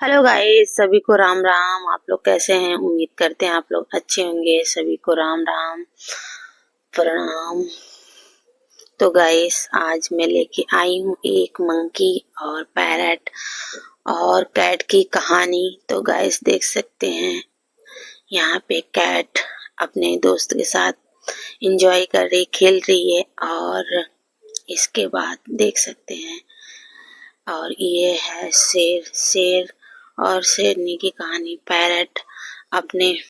Hello guys, सभी को राम राम। आप लोग कैसे हैं? उम्मीद करते हैं आप लोग अच्छे होंगे। सभी को राम राम प्रणाम। तो गाइस, आज मैं लेके आई हूँ एक मंकी और पैरट और कैट की कहानी। तो गाइस देख सकते हैं, यहाँ पे कैट अपने दोस्त के साथ एंजॉय कर रही, खेल रही है। और इसके बाद देख सकते हैं, और ये है शेर। शेर और शेरनी की कहानी। पैरट अपने